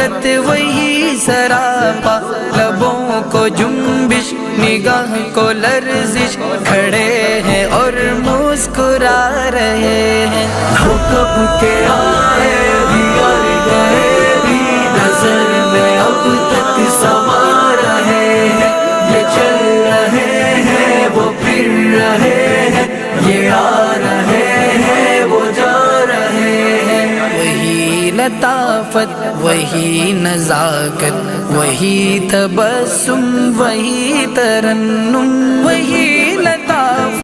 حسرت وہی سراپا، لبوں کو جنبش نگاہ کو لرزش، کھڑے ہیں اور مسکرا رہے ہیں۔ ہم کب کے آئے بھی اور گئے بھی، نظر میں اب تک سما رہے ہیں۔ یہ چل رہے ہیں وہ پھر رہے ہیں، یہ آ رہے ہیں وہ جا رہے ہیں۔ وہی لطافت وہی نزاکت، وہی تبسم وہی ترنم، وہی